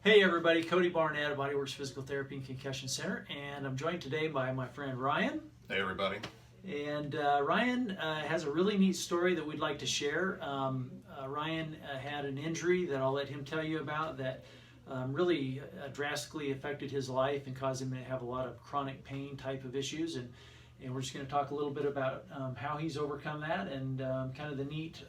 Hey everybody, Cody Barnett of Bodyworks Physical Therapy and Concussion Center, and I'm joined today by my friend Ryan. Hey everybody. And Ryan has a really neat story that we'd like to share. Ryan had an injury that I'll let him tell you about that really drastically affected his life and caused him to have a lot of chronic pain type of issues. And we're just going to talk a little bit about how he's overcome that and kind of the neat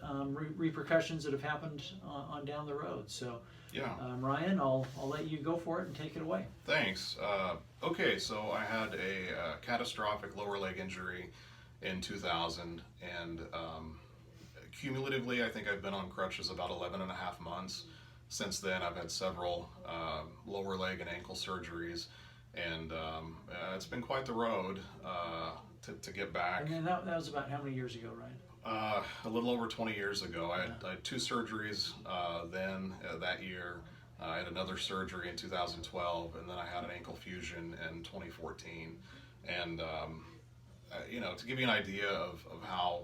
repercussions that have happened on down the road. So, Yeah. Ryan, I'll let you go for it and take it away. Thanks. Okay, so I had a catastrophic lower leg injury in 2000, and cumulatively I think I've been on crutches about 11 and a half months. Since then I've had several lower leg and ankle surgeries, and it's been quite the road to get back. And then that was about how many years ago, Ryan? A little over 20 years ago. I had two surgeries that year. I had another surgery in 2012, and then I had an ankle fusion in 2014. And to give you an idea of how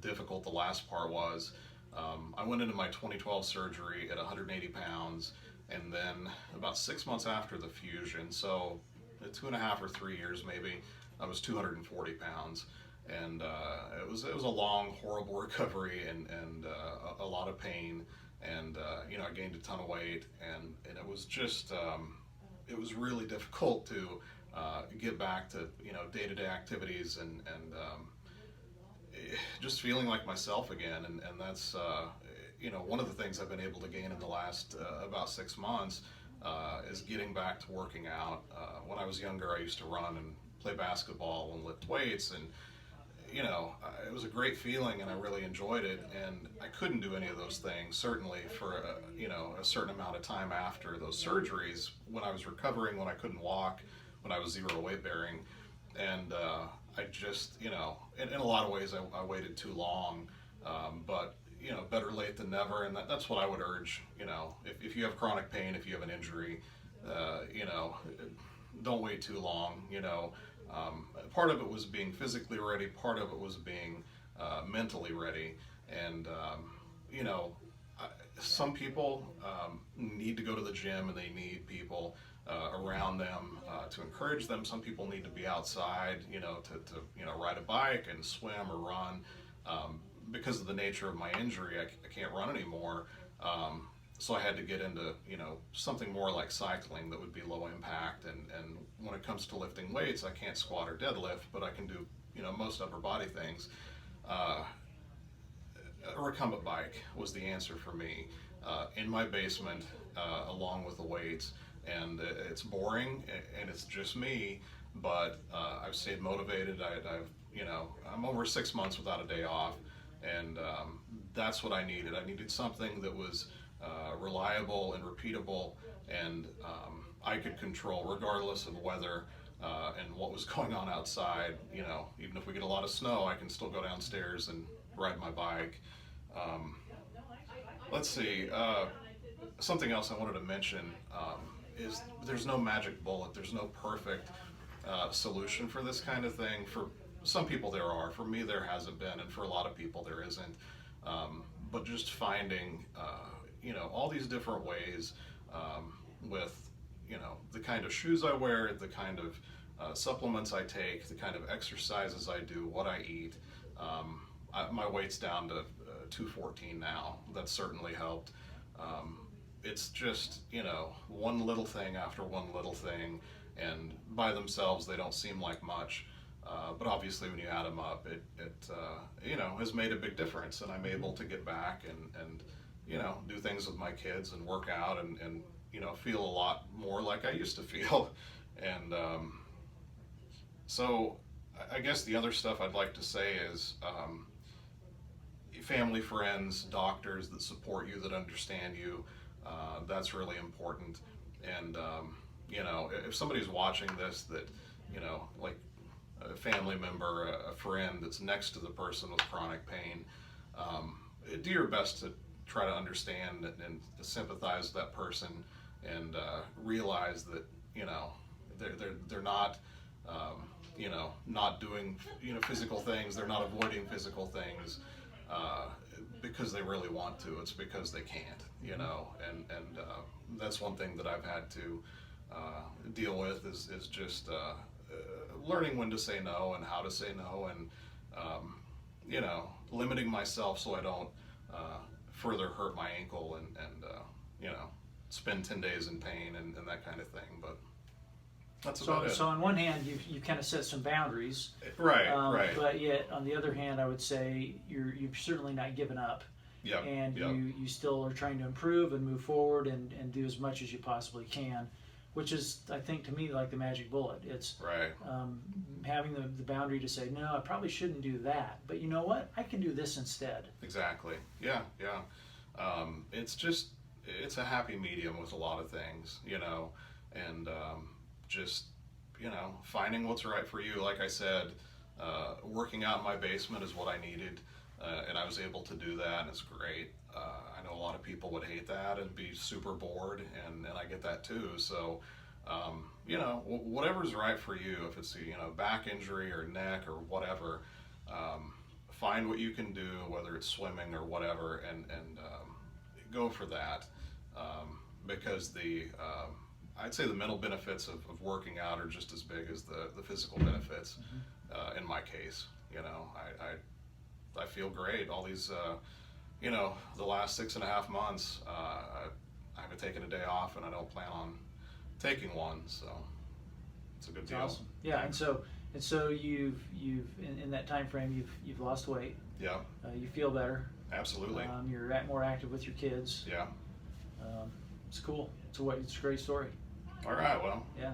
difficult the last part was, I went into my 2012 surgery at 180 pounds, and then about 6 months after the fusion, so 2.5 or 3 years maybe, I was 240 pounds. And it was a long, horrible recovery and a lot of pain, and I gained a ton of weight, and it was just it was really difficult to get back to day-to-day activities and just feeling like myself again, and that's one of the things I've been able to gain in the last about 6 months is getting back to working out. When I was younger, I used to run and play basketball and lift weights, and it was a great feeling, and I really enjoyed it. And I couldn't do any of those things, certainly for a certain amount of time after those surgeries, when I was recovering, when I couldn't walk, when I was zero weight bearing. And I just, in a lot of ways, I waited too long. But better late than never. And that's what I would urge. If you have chronic pain, if you have an injury, don't wait too long. Part of it was being physically ready, part of it was being mentally ready. And some people need to go to the gym, and they need people around them to encourage them. Some people need to be outside, to ride a bike and swim or run. Because of the nature of my injury, I can't run anymore. So I had to get into, something more like cycling that would be low impact. And when it comes to lifting weights, I can't squat or deadlift, but I can do, most upper body things. A recumbent bike was the answer for me, in my basement, along with the weights. And it's boring, and it's just me, but I've stayed motivated. I'm over 6 months without a day off, and that's what I needed. I needed something that was reliable and repeatable, and I could control regardless of weather and what was going on outside. Even if we get a lot of snow, I can still go downstairs and ride my bike. Let's see, something else I wanted to mention is there's no magic bullet. There's no perfect solution for this kind of thing. For some people there are. For me there hasn't been, and for a lot of people there isn't. But just finding all these different ways with the kind of shoes I wear, the kind of supplements I take, the kind of exercises I do, what I eat. My weight's down to 214 now. That's certainly helped. It's just one little thing after one little thing, and by themselves they don't seem like much. But obviously when you add them up, it has made a big difference, and I'm able to get back and do things with my kids and work out and feel a lot more like I used to feel. And so I guess the other stuff I'd like to say is family, friends, doctors that support you, that understand you, that's really important. And if somebody's watching this that like a family member, a friend that's next to the person with chronic pain, do your best to try to understand and sympathize with that person, and realize that they're not not doing physical things. They're not avoiding physical things. because they really want to. It's because they can't, you know. And that's one thing that I've had to deal with is just learning when to say no and how to say no, and you know, limiting myself so I don't further hurt my ankle and you know, spend 10 days in pain and that kind of thing. But that's about it. So on one hand, you kind of set some boundaries, Right. but yet on the other hand, I would say you've certainly not given up. Yep. And yep. you still are trying to improve and move forward and do as much as you possibly can, which is, I think, to me, like the magic bullet. It's Right. Having the boundary to say, no, I probably shouldn't do that, but you know what? I can do this instead. Exactly. Yeah. It's a happy medium with a lot of things, you know, and just, you know, finding what's right for you. Like I said, working out in my basement is what I needed, and I was able to do that, and it's great. I know a lot of people would hate that and be super bored, and I get that too. So, you know, whatever's right for you, if it's, you know, back injury or neck or whatever, find what you can do, whether it's swimming or whatever, and go for that, because I'd say the mental benefits of working out are just as big as the physical benefits. In my case, you know, I feel great. All these, you know, the last 6.5 months, I haven't taken a day off, and I don't plan on taking one, so it's a good deal. Awesome. Yeah, and so you've in that time frame you've lost weight. Yeah. You feel better. Absolutely. You're more active with your kids. Yeah. It's cool. It's a great story. All right. Well. Yeah.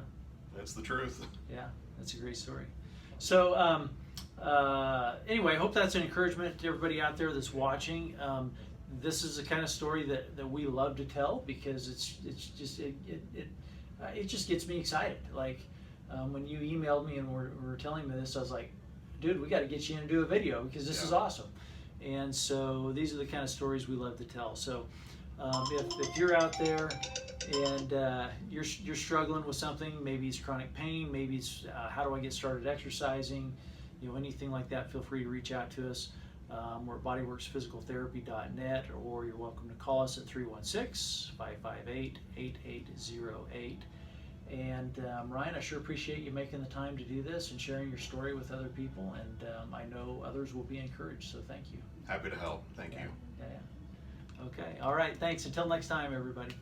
That's the truth. Yeah, that's a great story. So anyway, I hope that's an encouragement to everybody out there that's watching. This is the kind of story that we love to tell, because it just gets me excited. Like when you emailed me and were telling me this, I was like, dude, we got to get you in and do a video, because this is awesome. And so these are the kind of stories we love to tell. So if you're out there and you're struggling with something, maybe it's chronic pain, maybe it's how do I get started exercising, you know, anything like that, feel free to reach out to us. We're at bodyworksphysicaltherapy.net, or you're welcome to call us at 316-558-8808. And Ryan, I sure appreciate you making the time to do this and sharing your story with other people, and I know others will be encouraged, so thank you. Happy to help. Thank you. Yeah. Okay. All right. Thanks. Until next time, everybody.